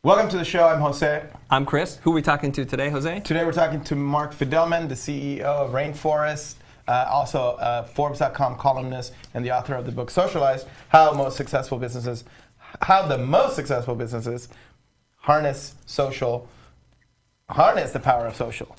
Welcome to the show. I'm Jose. I'm Chris. Who are we talking to today, Jose? Today we're talking to Mark Fidelman, the CEO of RaynForest, also a Forbes.com columnist and the author of the book Socialized, How the Most Successful Businesses harness the power of social.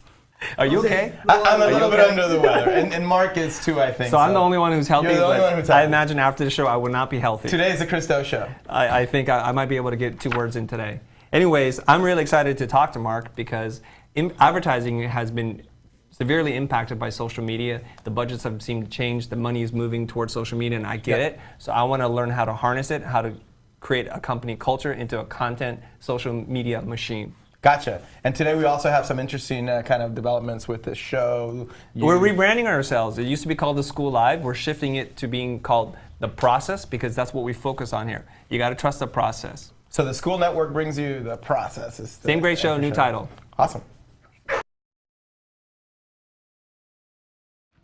Are you okay? I'm a little bit under the weather, and Mark is too, I think. So I'm the only one who's healthy. You're the only one who's healthy. I imagine after the show I would not be healthy. Today's the Chris Do Show. I think I might be able to get 2 words in today. Anyways, I'm really excited to talk to Mark because advertising has been severely impacted by social media. The budgets have seemed to change. The money is moving towards social media, and I get it. So I want to learn how to harness it, how to create a company culture into a content social media machine. Gotcha. And today we also have some interesting kind of developments with the show. We're rebranding ourselves. It used to be called the School Live. We're shifting it to being called the process because that's what we focus on here. You got to trust the process. So the School Network brings you the process. Same great show, new title. Awesome.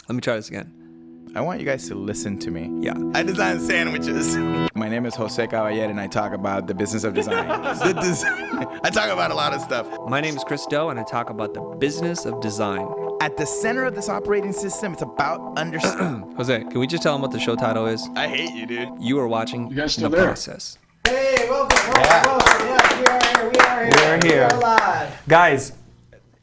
Let me try this again. I want you guys to listen to me. Yeah. I design sandwiches. My name is Jose Caballero, and I talk about the business of design. I talk about a lot of stuff. My name is Chris Do, and I talk about the business of design. At the center of this operating system, it's about understanding. Jose, can we just tell them what the show title is? I hate you, dude. You are watching The Process. Hey, welcome. Yeah, we are here. We are live. Guys,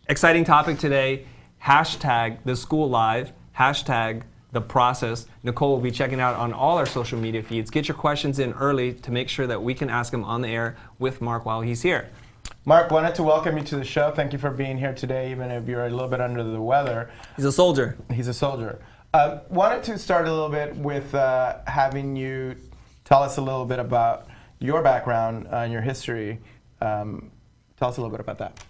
exciting topic today. Hashtag the School Live. Hashtag the process. Nicole will be checking out on all our social media feeds. Get your questions in early to make sure that we can ask them on the air with Mark while he's here. Mark, wanted to welcome you to the show. Thank you for being here today, even if you're a little bit under the weather. He's a soldier. He's a soldier. Wanted to start a little bit with having you tell us a little bit about your background and your history. Tell us a little bit about that.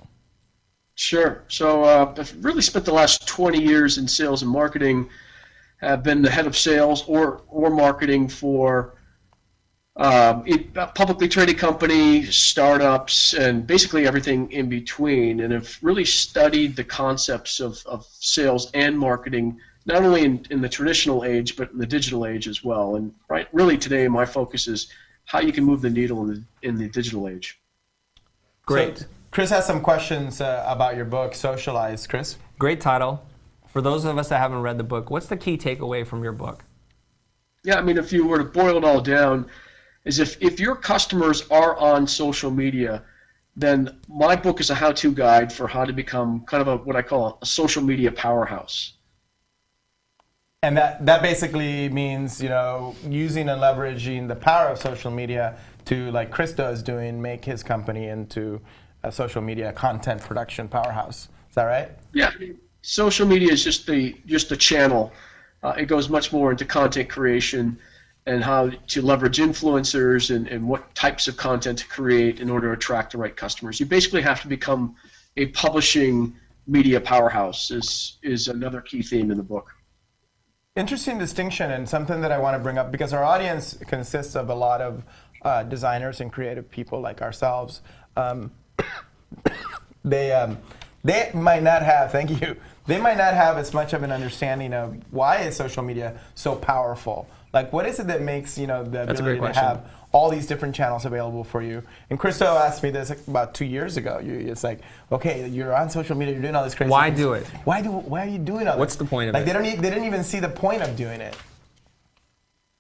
Sure. So I've really spent the last 20 years in sales and marketing. I've been the head of sales or marketing for a publicly traded company, startups, and basically everything in between. And have really studied the concepts of sales and marketing, not only in the traditional age, but in the digital age as well. And really today my focus is how you can move the needle in the digital age. Great. So, Chris has some questions about your book, Socialized. Chris? Great title. For those of us that haven't read the book, what's the key takeaway from your book? Yeah, I mean, if you were to boil it all down, is if your customers are on social media, then my book is a how-to guide for how to become kind of what I call a social media powerhouse. And that basically means, using and leveraging the power of social media to, like Chris is doing, make his company into a social media content production powerhouse. Is that right? Yeah, social media is just a channel. It goes much more into content creation and how to leverage influencers and what types of content to create in order to attract the right customers. You basically have to become a publishing media powerhouse is another key theme in the book. Interesting distinction, and something that I want to bring up, because our audience consists of a lot of designers and creative people like ourselves. They might not have, thank you, they might not have as much of an understanding of why is social media so powerful. Like, what is it that makes, the ability to have all these different channels available for you? And Christo asked me this about 2 years ago. It's like, okay, you're on social media, you're doing all this crazy Why things. do it? Why are you doing all this? What's the point of it? They didn't even see the point of doing it.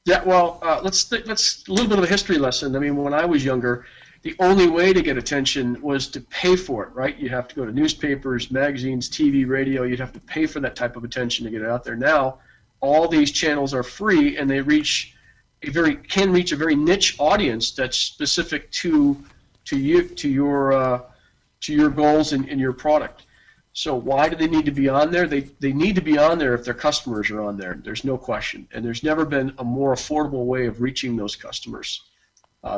Yeah, well, let's a little bit of a history lesson. I mean, when I was younger, the only way to get attention was to pay for it, right? You have to go to newspapers, magazines, TV, radio. You'd have to pay for that type of attention to get it out there. Now, all these channels are free, and they can reach a very niche audience that's specific to your goals and your product. So why do they need to be on there? They need to be on there if their customers are on there. There's no question. And there's never been a more affordable way of reaching those customers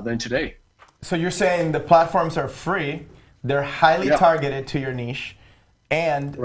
than today. So you're saying the platforms are free, they're highly targeted to your niche, and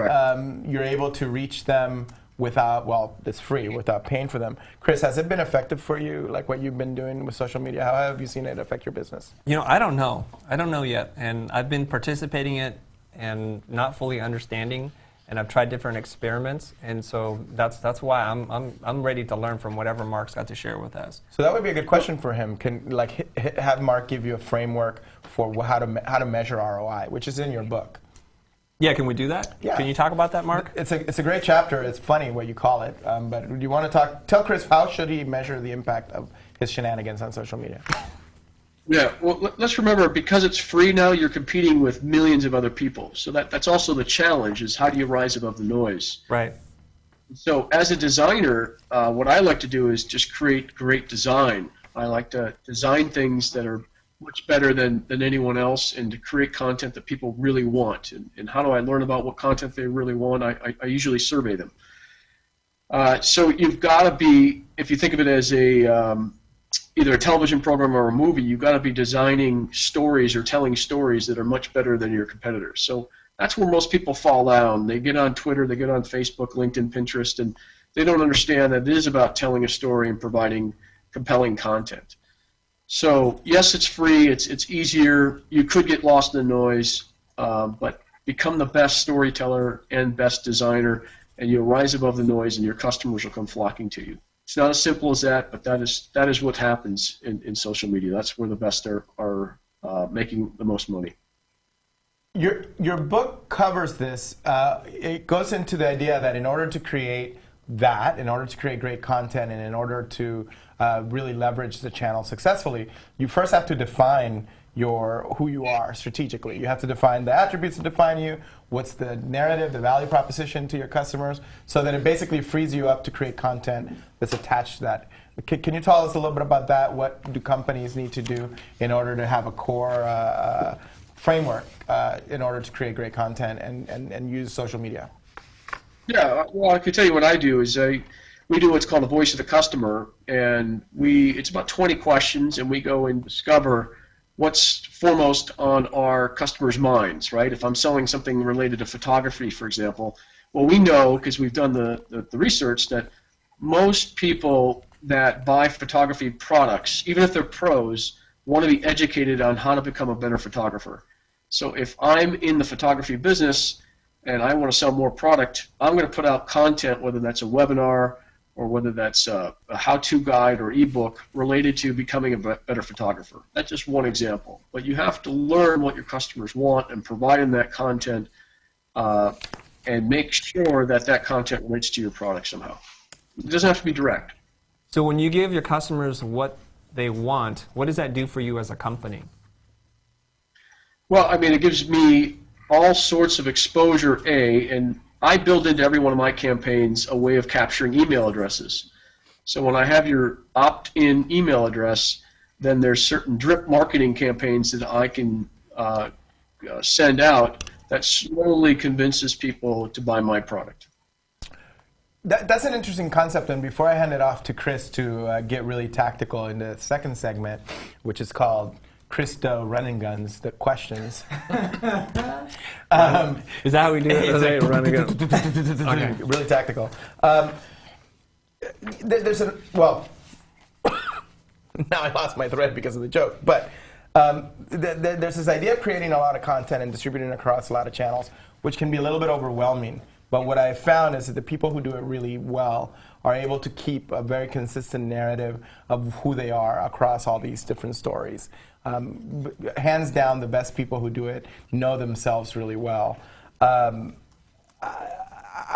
you're able to reach them without, it's free, without paying for them. Chris, has it been effective for you, like what you've been doing with social media? How have you seen it affect your business? I don't know. I don't know yet. And I've been participating in it and not fully understanding. and I've tried different experiments, and so that's why I'm ready to learn from whatever Mark's got to share with us. So that would be a good question for him. Can have Mark give you a framework for how to measure ROI, which is in your book. Yeah, can we do that? Yeah. Can you talk about that, Mark? It's a great chapter. It's funny what you call it, but do you want to tell Chris how should he measure the impact of his shenanigans on social media? Yeah, well, let's remember, because it's free now, you're competing with millions of other people. So that's also the challenge, is how do you rise above the noise? Right. So as a designer, what I like to do is just create great design. I like to design things that are much better than anyone else, and to create content that people really want. And how do I learn about what content they really want? I usually survey them. So you've got to be, if you think of it as either a television program or a movie, you've got to be designing stories or telling stories that are much better than your competitors. So that's where most people fall down. They get on Twitter, they get on Facebook, LinkedIn, Pinterest, and they don't understand that it is about telling a story and providing compelling content. So yes, it's free, it's easier, you could get lost in the noise, but become the best storyteller and best designer, and you'll rise above the noise, and your customers will come flocking to you. It's not as simple as that, but that is what happens in social media. That's where the best are making the most money. Your book covers this. It goes into the idea that in order to create great content, and in order to really leverage the channel successfully, you first have to define who you are strategically. You have to define the attributes that define you, what's the narrative, the value proposition to your customers, so that it basically frees you up to create content that's attached to that. Can you tell us a little bit about that? What do companies need to do in order to have a core framework in order to create great content and use social media? Yeah, well, I can tell you what I do is we do what's called a voice of the customer, and it's about 20 questions, and we go and discover what's foremost on our customers' minds, right? If I'm selling something related to photography, for example, well, we know, because we've done the research, that most people that buy photography products, even if they're pros, want to be educated on how to become a better photographer. So if I'm in the photography business and I want to sell more product, I'm going to put out content, whether that's a webinar or whether that's a how-to guide or ebook related to becoming a better photographer. That's just one example. But you have to learn what your customers want and provide them that content and make sure that content relates to your product somehow. It doesn't have to be direct. So when you give your customers what they want, what does that do for you as a company? Well, I mean, it gives me all sorts of exposure, and I build into every one of my campaigns a way of capturing email addresses. So when I have your opt-in email address, then there's certain drip marketing campaigns that I can send out that slowly convinces people to buy my product. That's an interesting concept, and before I hand it off to Chris to get really tactical in the second segment, which is called Christo Running Guns, the questions. Is that how we do it? Running guns. Okay. Really tactical. Well, now I lost my thread because of the joke, but there's this idea of creating a lot of content and distributing across a lot of channels, which can be a little bit overwhelming. But what I've found is that the people who do it really well are able to keep a very consistent narrative of who they are across all these different stories. Hands down, the best people who do it know themselves really well. I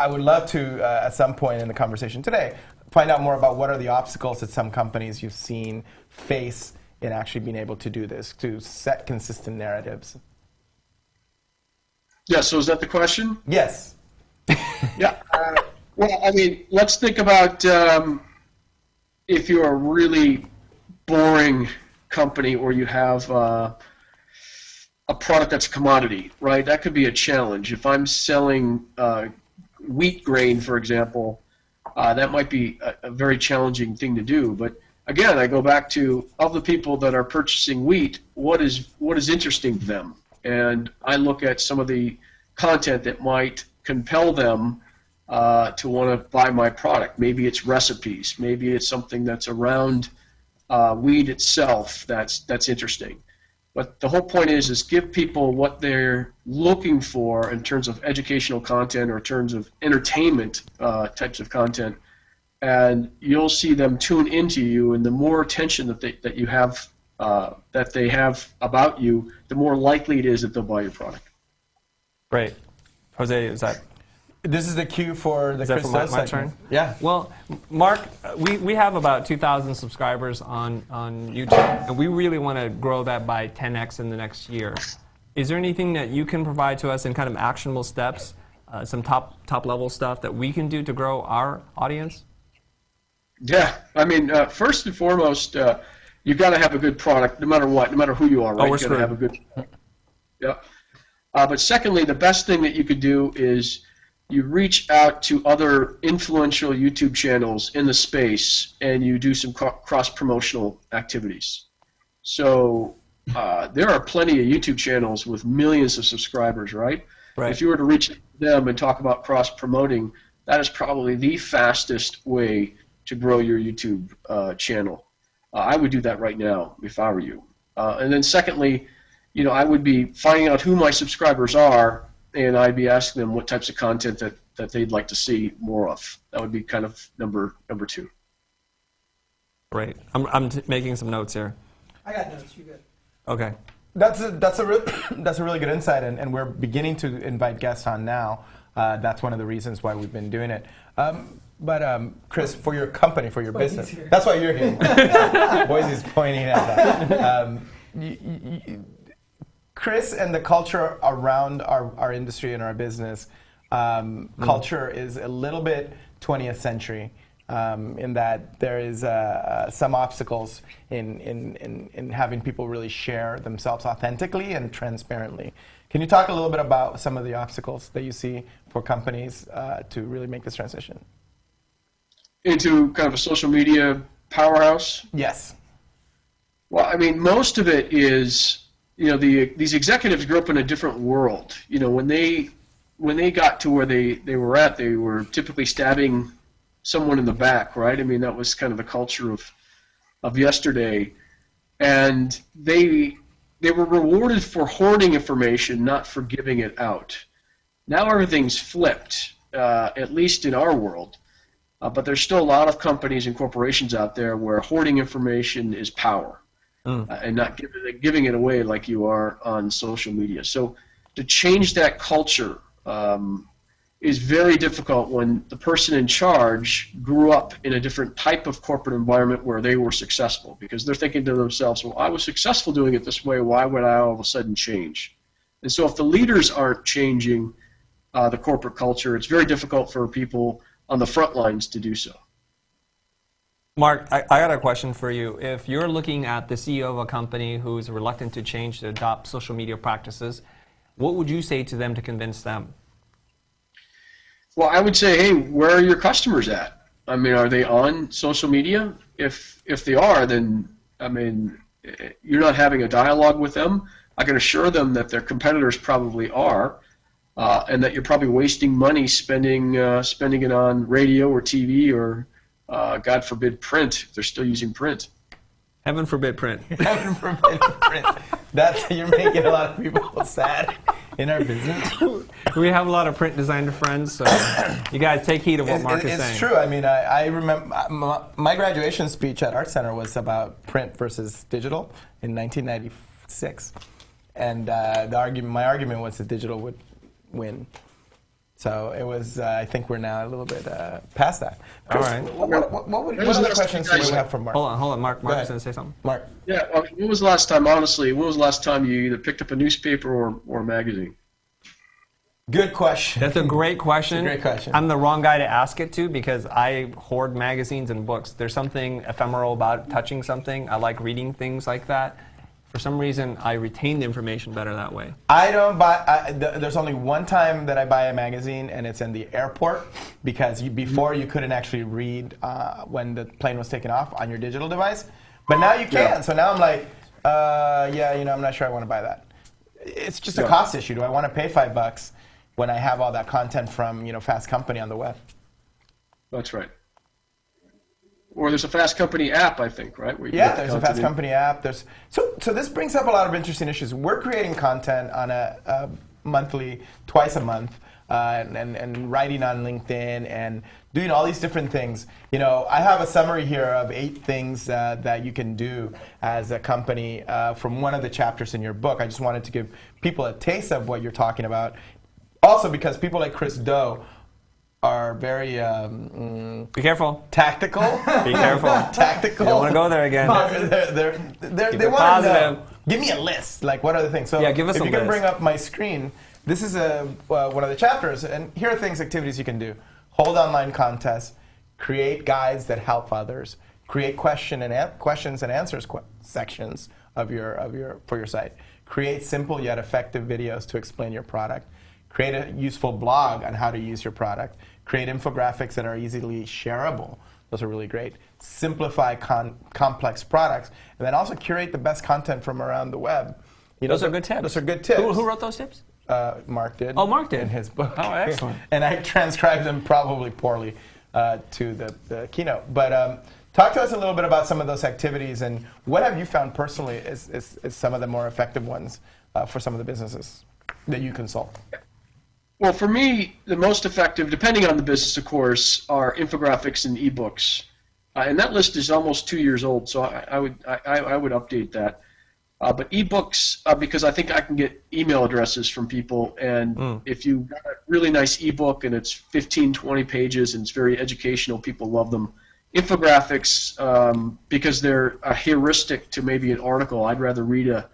would love to, at some point in the conversation today, find out more about what are the obstacles that some companies you've seen face in actually being able to do this, to set consistent narratives. Yeah, so is that the question? Yes. Yeah. Well, I mean, let's think about if you're a really boring company or you have a product that's a commodity, right? That could be a challenge. If I'm selling wheat grain, for example, that might be a very challenging thing to do. But again, I go back to, of the people that are purchasing wheat, what is interesting to them? And I look at some of the content that might compel them to want to buy my product. Maybe it's recipes. Maybe it's something that's around wheat itself that's interesting. But the whole point is give people what they're looking for in terms of educational content or in terms of entertainment types of content, and you'll see them tune into you. And the more attention that they have about you, the more likely it is that they'll buy your product. Great, Jose, is that? This is the cue for the Is that for my turn? Yeah. Well, Mark, we have about 2,000 subscribers on YouTube, and we really want to grow that by 10x in the next year. Is there anything that you can provide to us in kind of actionable steps, some top level stuff that we can do to grow our audience? Yeah, I mean, first and foremost, you've got to have a good product, no matter what, no matter who you are, right? Oh, we're You've got to have a good. Yeah. But secondly, the best thing that you could do is you reach out to other influential YouTube channels in the space, and you do some cross-promotional activities. So there are plenty of YouTube channels with millions of subscribers, right? Right. If you were to reach out to them and talk about cross-promoting, that is probably the fastest way to grow your YouTube channel. I would do that right now if I were you. And then secondly, I would be finding out who my subscribers are, and I'd be asking them what types of content that they'd like to see more of. That would be kind of number two. Great. I'm making some notes here. I got notes. You good? Okay. That's a really good insight, and we're beginning to invite guests on now. That's one of the reasons why we've been doing it. But Chris, for your company, for your business, that's why you're here. Boise's pointing at that. Chris, and the culture around our industry and our business, culture is a little bit 20th century in that there is some obstacles in having people really share themselves authentically and transparently. Can you talk a little bit about some of the obstacles that you see for companies to really make this transition? Into kind of a social media powerhouse? Yes. Well, I mean, most of it is, these executives grew up in a different world. When they got to where they were at, they were typically stabbing someone in the back, right? I mean, that was kind of the culture of yesterday. And they were rewarded for hoarding information, not for giving it out. Now everything's flipped, at least in our world. But there's still a lot of companies and corporations out there where hoarding information is power. And not giving it away like you are on social media. So to change that culture is very difficult when the person in charge grew up in a different type of corporate environment where they were successful, because they're thinking to themselves, well, I was successful doing it this way, why would I all of a sudden change? And so if the leaders aren't changing the corporate culture, it's very difficult for people on the front lines to do so. Mark, I got a question for you. If you're looking at the CEO of a company who's reluctant to change, to adopt social media practices, what would you say to them to convince them? Well, I would say, hey, where are your customers at? I mean, are they on social media? If they are, then, I mean, you're not having a dialogue with them. I can assure them that their competitors probably are, and that you're probably wasting money spending it on radio or TV or God forbid, print. They're still using print. Heaven forbid print. Heaven forbid print. You're making a lot of people sad in our business. We have a lot of print designer friends, so you guys take heed of what Mark is saying. It's true. I mean, I remember my graduation speech at Art Center was about print versus digital in 1996, and my argument was that digital would win. So it was. I think we're now a little bit past that. Chris, all right. What other questions do we have from Mark? Hold on. Mark was going to say something. Mark. Yeah. When was the last time? Honestly, when was the last time you either picked up a newspaper or a magazine? Good question. That's a great question. It's a great question. I'm the wrong guy to ask it to because I hoard magazines and books. There's something ephemeral about touching something. I like reading things like that. For some reason, I retain the information better that way. I don't buy. There's only one time that I buy a magazine, and it's in the airport, because before you couldn't actually read when the plane was taking off on your digital device, but now you can. Yeah. So now I'm like, I'm not sure I want to buy that. It's just a cost issue. Do I want to pay $5 when I have all that content from Fast Company on the web? That's right. or there's a Fast Company app, I think, right? Where you Yeah, get the there's a content Fast in. Company app. So this brings up a lot of interesting issues. We're creating content on a monthly, twice a month, and writing on LinkedIn and doing all these different things. I have a summary here of 8 things that you can do as a company from one of the chapters in your book. I just wanted to give people a taste of what you're talking about. Also, because people like Chris Doe are very be careful. tactical. Be careful. Tactical. You don't want to go there again. They want to know. Give me a list. Like, what are the things? So yeah, give us if a you list. can bring up my screen, this is one of the chapters, and here are activities you can do. Hold online contests, create guides that help others, create questions and answers sections of for your site, create simple yet effective videos to explain your product, create a useful blog on how to use your product, create infographics that are easily shareable. Those are really great. Simplify complex products, and then also curate the best content from around the web. Those are good tips. Those are good tips. Who wrote those tips? Mark did. Oh, Mark did. In his book. Oh, excellent. And I transcribed them probably poorly to the keynote. But talk to us a little bit about some of those activities and what have you found personally is some of the more effective ones for some of the businesses that you consult? Well, for me, the most effective, depending on the business, of course, are infographics and ebooks. And that list is almost 2 years old, so I would update that. But ebooks, because I think I can get email addresses from people, and if you got a really nice ebook and it's 15, 20 pages and it's very educational, people love them. Infographics, because they're a heuristic to maybe an article, I'd rather read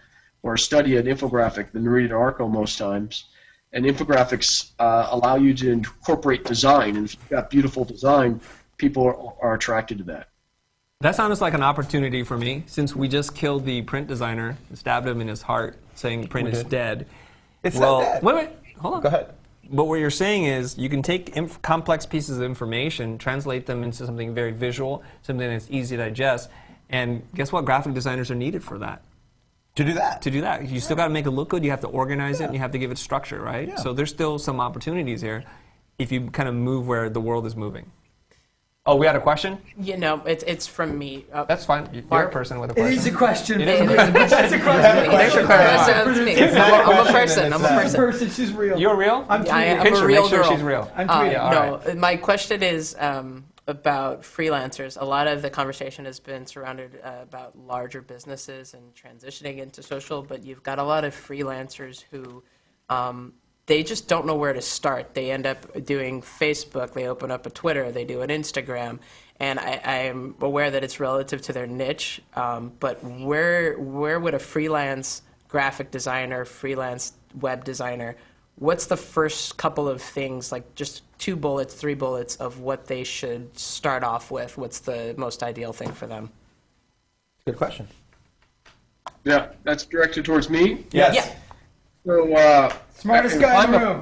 or study an infographic than read an article most times. And infographics allow you to incorporate design, and if you've got beautiful design, people are attracted to that. That sounds like an opportunity for me, since we just killed the print designer and stabbed him in his heart, saying print is dead. It's not dead. Wait, hold on. Go ahead. But what you're saying is you can take complex pieces of information, translate them into something very visual, something that's easy to digest, and guess what? Graphic designers are needed for that. To do that. To do that. You still got to make it look good, you have to organize it, and you have to give it structure, right? Yeah. So there's still some opportunities here if you kind of move where the world is moving. Oh, we had a question? It's from me. That's fine. You're a person with a question. It is a question. It is a question. It's a question. It's me. I'm a person. I'm a person. She's real. You're real? I'm tweeting. Picture, a real make sure girl. she's real. I'm tweeting. No, my question is about freelancers. A lot of the conversation has been surrounded about larger businesses and transitioning into social, but you've got a lot of freelancers who they just don't know where to start. They end up doing Facebook, they open up a Twitter, they do an Instagram, and I'm aware that it's relative to their niche, but where would a freelance graphic designer, freelance web designer, what's the first couple of things, like just 2 bullets, 3 bullets of what they should start off with? What's the most ideal thing for them? Good question. Yeah, that's directed towards me. Yes. Yeah. So, Smartest if guy in I'm the a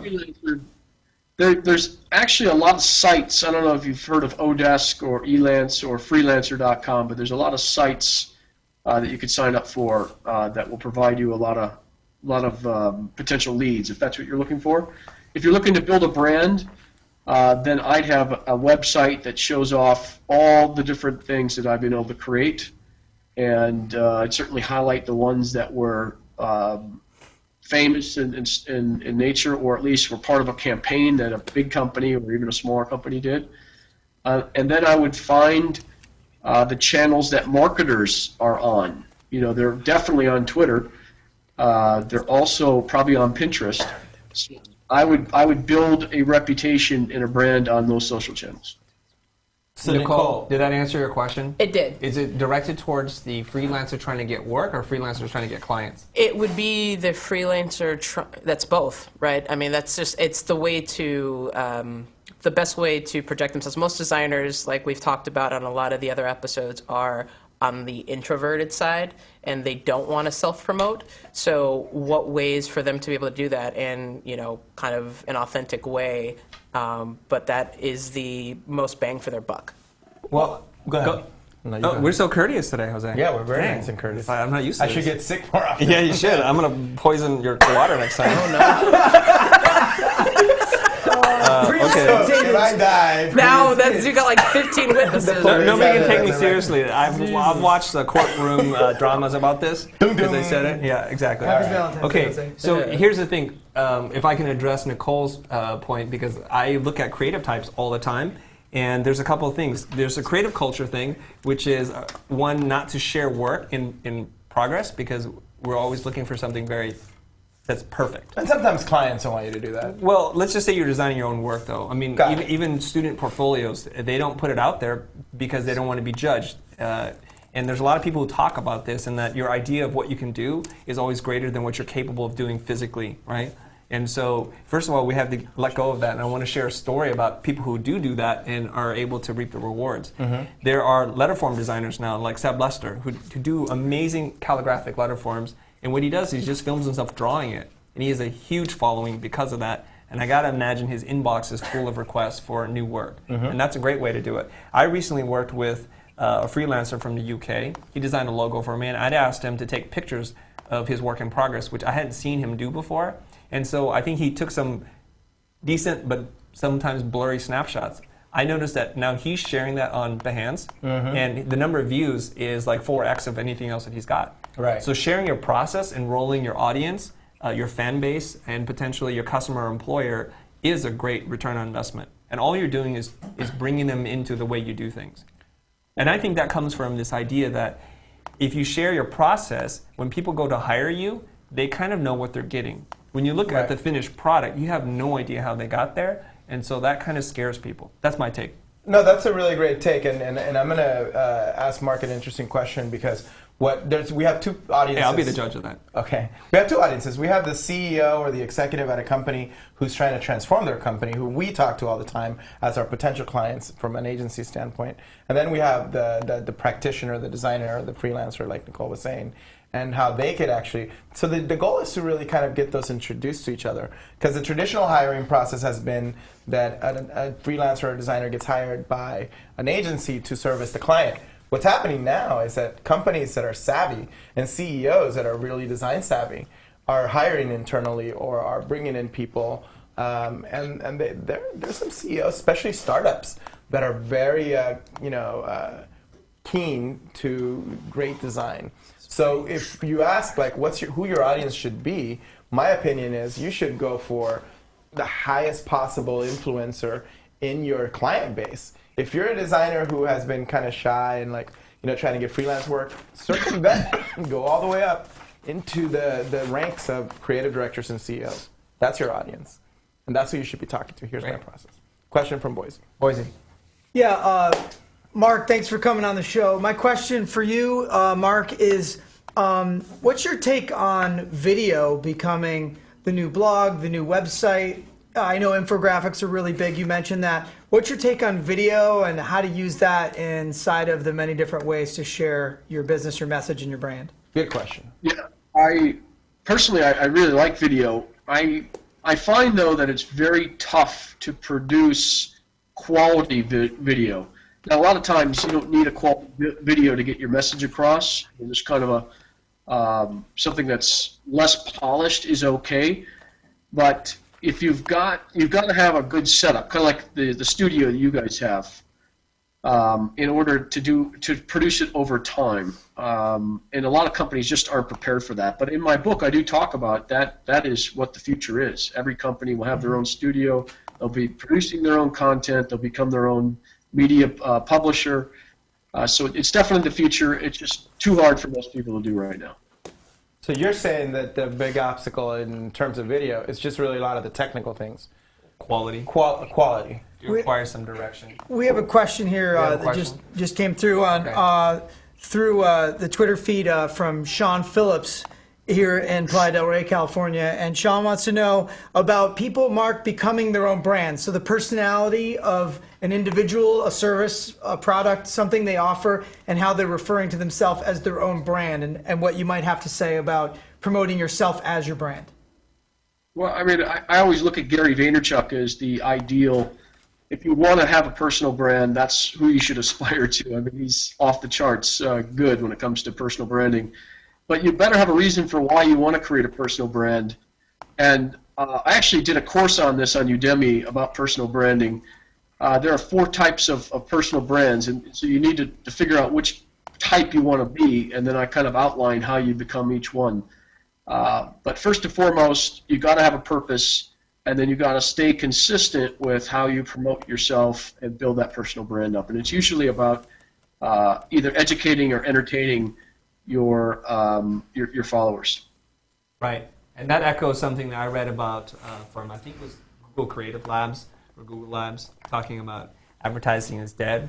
freelancer, there's actually a lot of sites. I don't know if you've heard of Odesk or Elance or freelancer.com, but there's a lot of sites that you could sign up for that will provide you a lot of potential leads if that's what you're looking for. If you're looking to build a brand, then I'd have a website that shows off all the different things that I've been able to create, and I'd certainly highlight the ones that were famous in nature, or at least were part of a campaign that a big company or even a smaller company did. And then I would find the channels that marketers are on. They're definitely on Twitter. They're also probably on Pinterest. So I would build a reputation and a brand on those social channels. So Nicole, did that answer your question? It did. Is it directed towards the freelancer trying to get work or freelancers trying to get clients? It would be the freelancer, that's both, right? I mean, it's the way to, the best way to project themselves. Most designers, like we've talked about on a lot of the other episodes, are on the introverted side, and they don't want to self-promote. So what ways for them to be able to do that in, kind of an authentic way, but that is the most bang for their buck. Well, go ahead. No, we're so courteous today, Jose. Yeah, we're very nice and courteous. I'm not used to I should get sick more often. Yeah, you should. I'm going to poison your water next time. Oh, no. Okay. I die. Now that's you got like 15 witnesses. Nobody can take me seriously. I've watched courtroom dramas about this because they said it. Yeah, exactly. Happy Valentine's Okay, Day. so here's the thing. If I can address Nicole's point, because I look at creative types all the time, and there's a couple of things. There's a creative culture thing, which is one, not to share work in progress, because we're always looking for something that's perfect. And sometimes clients don't want you to do that. Well, let's just say you're designing your own work, though. I mean, even student portfolios, they don't put it out there because they don't want to be judged. And there's a lot of people who talk about this, and that your idea of what you can do is always greater than what you're capable of doing physically, right? And so, first of all, we have to let go of that. And I want to share a story about people who do that and are able to reap the rewards. There are letterform designers now, like Seb Lester, who do amazing calligraphic letterforms. And what he does is he just films himself drawing it. And he has a huge following because of that. And I got to imagine his inbox is full of requests for new work. And that's a great way to do it. I recently worked with a freelancer from the UK. He designed a logo for me, and I'd asked him to take pictures of his work in progress, which I hadn't seen him do before. And so I think he took some decent but sometimes blurry snapshots. I noticed that now he's sharing that on Behance, and the number of views is like 4x of anything else that he's got. Right. So sharing your process, enrolling your audience, your fan base, and potentially your customer or employer is a great return on investment. And all you're doing is bringing them into the way you do things. And I think that comes from this idea that if you share your process, when people go to hire you, they kind of know what they're getting. When you look at the finished product, you have no idea how they got there, and so that kind of scares people. That's my take. No, that's a really great take, and I'm going to ask Mark an interesting question, because we have two audiences. Yeah, I'll be the judge of that. Okay. We have two audiences. We have the CEO or the executive at a company who's trying to transform their company, who we talk to all the time as our potential clients from an agency standpoint. And then we have the practitioner, the designer, the freelancer, like Nicole was saying, and how they could actually... So the goal is to really kind of get those introduced to each other. Because the traditional hiring process has been that a freelancer or a designer gets hired by an agency to service the client. What's happening now is that companies that are savvy and CEOs that are really design savvy are hiring internally or are bringing in people. And there's some CEOs, especially startups, that are very keen to great design. So if you ask like who your audience should be, my opinion is you should go for the highest possible influencer in your client base. If you're a designer who has been kind of shy and trying to get freelance work, circumvent and go all the way up into the ranks of creative directors and CEOs. That's your audience, and that's who you should be talking to. Here's my process. Question from Boise. Yeah, Mark, thanks for coming on the show. My question for you, Mark, is what's your take on video becoming the new blog, the new website? I know infographics are really big. You mentioned that. What's your take on video and how to use that inside of the many different ways to share your business, your message, and your brand? Good question. Yeah, I really like video. I find, though, that it's very tough to produce quality video. Now, a lot of times you don't need a quality video to get your message across. There's kind of something that's less polished is okay, but if you've got to have a good setup, kind of like the studio that you guys have, in order to produce it over time. And a lot of companies just aren't prepared for that. But in my book, I do talk about that. That is what the future is. Every company will have their own studio. They'll be producing their own content. They'll become their own media publisher. So it's definitely the future. It's just too hard for most people to do right now. So you're saying that the big obstacle in terms of video is just really a lot of the technical things. Quality. Quality. It requires some direction. We have a question here that just came through on through the Twitter feed from Sean Phillips here in Playa del Rey, California. And Sean wants to know about people, Mark, becoming their own brand. So the personality of an individual, a service, a product, something they offer, and how they're referring to themselves as their own brand, and what you might have to say about promoting yourself as your brand. Well, I mean, I always look at Gary Vaynerchuk as the ideal. If you want to have a personal brand, that's who you should aspire to. I mean, he's off the charts good when it comes to personal branding. But you better have a reason for why you want to create a personal brand. And I actually did a course on this on Udemy about personal branding. there are 4 types of personal brands, and so you need to figure out which type you want to be, and then I kind of outline how you become each one. But first and foremost, you got to have a purpose, and then you got to stay consistent with how you promote yourself and build that personal brand up. And it's usually about either educating or entertaining your followers. Right, and that echoes something that I read about from, I think it was Google Creative Labs or Google Labs, talking about advertising is dead.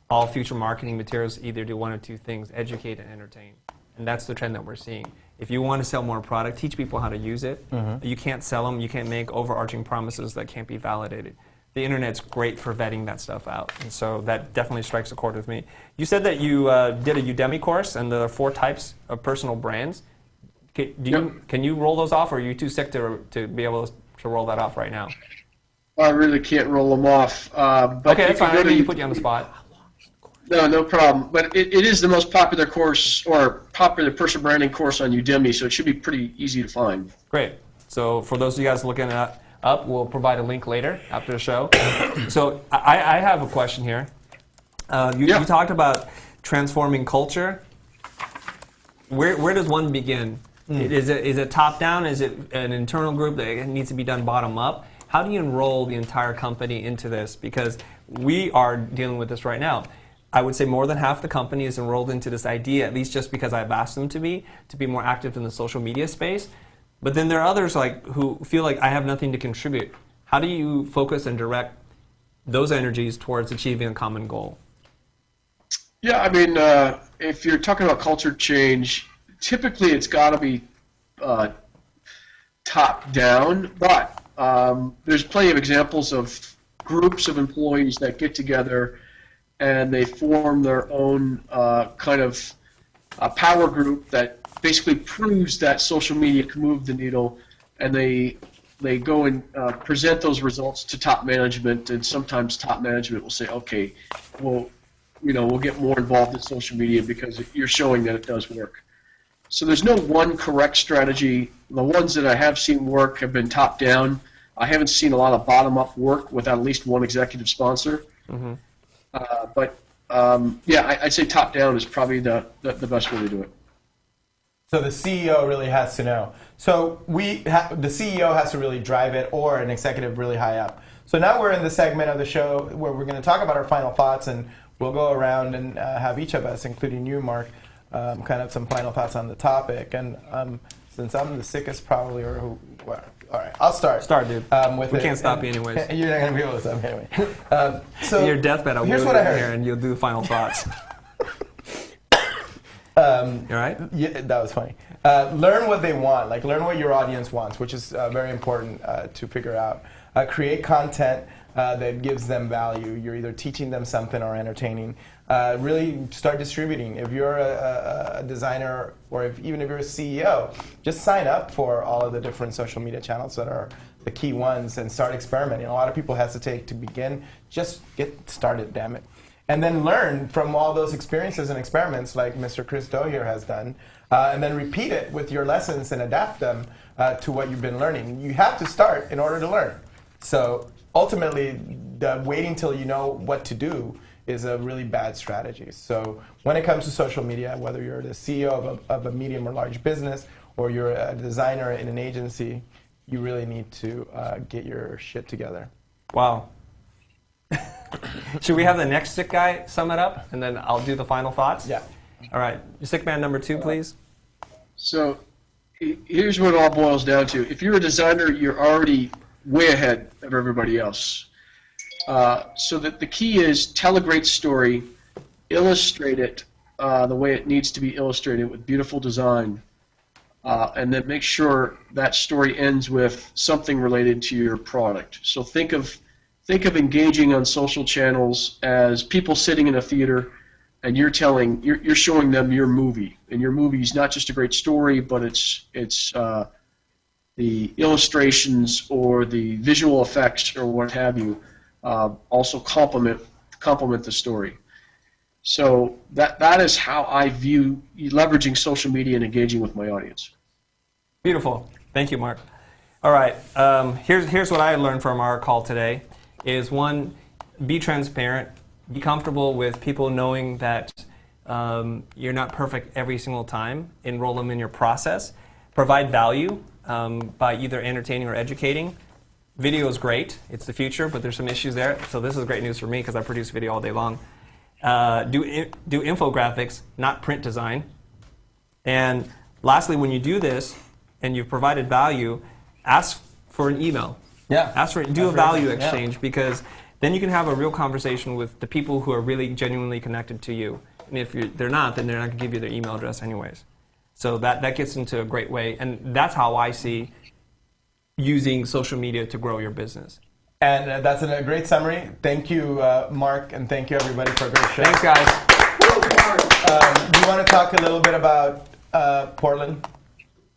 All future marketing materials either do one of 2 things: educate and entertain. And that's the trend that we're seeing. If you want to sell more product, teach people how to use it. You can't sell them. You can't make overarching promises that can't be validated. The internet's great for vetting that stuff out, and so that definitely strikes a chord with me. You said that you did a Udemy course, and there are 4 types of personal brands. Can you roll those off, or are you too sick to be able to roll that off right now? I really can't roll them off. But okay, that's fine. I didn't put you on the spot. No problem. But it is the most popular course, or popular personal branding course on Udemy, so it should be pretty easy to find. Great. So for those of you guys looking up, we'll provide a link later after the show. So I have a question here. You talked about transforming culture. Where does one begin? Is it top down? Is it an internal group that needs to be done bottom up? How do you enroll the entire company into this? Because we are dealing with this right now. I would say more than half the company is enrolled into this idea, at least just because I've asked them to be more active in the social media space. But then there are others who feel like I have nothing to contribute. How do you focus and direct those energies towards achieving a common goal? Yeah, I mean, if you're talking about culture change, typically it's got to be top down, but there's plenty of examples of groups of employees that get together and they form their own kind of power group that basically proves that social media can move the needle, and they go and present those results to top management, and sometimes top management will say, okay, we'll get more involved in social media because you're showing that it does work. So there's no one correct strategy. The ones that I have seen work have been top down. I haven't seen a lot of bottom up work without at least one executive sponsor. I'd say top down is probably the best way to do it. So the CEO really has to know. So the CEO has to really drive it, or an executive really high up. So now we're in the segment of the show where we're going to talk about our final thoughts, and we'll go around and have each of us, including you, Mark, kind of some final thoughts on the topic. And since I'm the sickest probably, all right, I'll start. Start, dude. We can't stop you anyways. You're not going to be able to stop me anyway. So in your deathbed, I'll here's wheel what I you heard. here and you'll do the final thoughts. You all right? Yeah, that was funny. Learn what they want, learn what your audience wants, which is very important to figure out. Create content that gives them value. You're either teaching them something or entertaining. Really start distributing. If you're a designer, or even if you're a CEO, just sign up for all of the different social media channels that are the key ones and start experimenting. A lot of people hesitate to begin. Just get started, damn it. And then learn from all those experiences and experiments like Mr. Chris Do here has done, and then repeat it with your lessons and adapt them to what you've been learning. You have to start in order to learn. So ultimately, waiting till you know what to do is a really bad strategy. So when it comes to social media, whether you're the CEO of a medium or large business, or you're a designer in an agency, you really need to get your shit together. Wow. Should we have the next sick guy sum it up, and then I'll do the final thoughts? Yeah. All right. Sick man number 2, please. So here's what it all boils down to. If you're a designer, you're already way ahead of everybody else. So that the key is tell a great story, illustrate it the way it needs to be illustrated with beautiful design, and then make sure that story ends with something related to your product. So think of engaging on social channels as people sitting in a theater, and you're showing them your movie, and your movie is not just a great story, but it's the illustrations or the visual effects or what have you also complement the story. So that is how I view leveraging social media and engaging with my audience. Beautiful. Thank you, Mark. All right. Here's what I learned from our call today. Is one, be transparent, be comfortable with people knowing that you're not perfect every single time. Enroll them in your process. Provide value by either entertaining or educating. Video is great. It's the future, but there's some issues there. So this is great news for me because I produce video all day long. Do infographics, not print design. And lastly, when you do this and you've provided value, ask for an email. Yeah. Do a value exchange because then you can have a real conversation with the people who are really genuinely connected to you. And if they're not, then they're not going to give you their email address anyways. So that gets into a great way. And that's how I see using social media to grow your business. And that's a great summary. Thank you, Mark, and thank you, everybody, for a great show. Thanks, guys. Do you want to talk a little bit about Portland?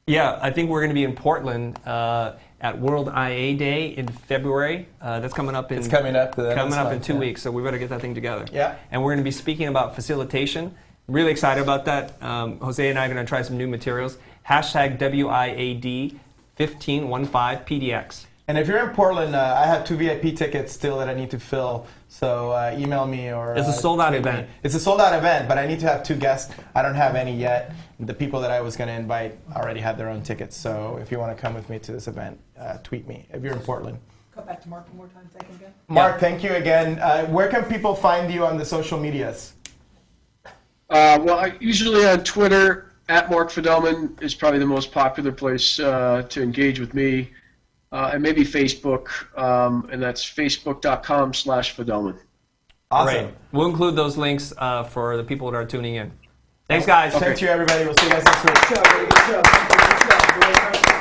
Yeah, I think we're going to be in Portland at World IA Day in February. That's coming up in It's coming up in 2 weeks, so we better get that thing together. Yeah. And we're going to be speaking about facilitation. Really excited about that. Jose and I are going to try some new materials. Hashtag WIAD 1515 PDX. And if you're in Portland, I have 2 VIP tickets still that I need to fill. So email me or It's a sold-out event. It's a sold-out event, but I need to have 2 guests. I don't have any yet. The people that I was going to invite already had their own tickets. So if you want to come with me to this event, tweet me if you're in Portland. Come back to Mark one more time. Thank you again. Mark, thank you again. Where can people find you on the social medias? Well, usually on Twitter, @Mark Fidelman is probably the most popular place to engage with me. And maybe Facebook, and that's facebook.com/Fidelman. Awesome. Great. We'll include those links for the people that are tuning in. Thanks, guys. Thank you, everybody. We'll see you guys next week. Good job. Good job. Thank you. Good job.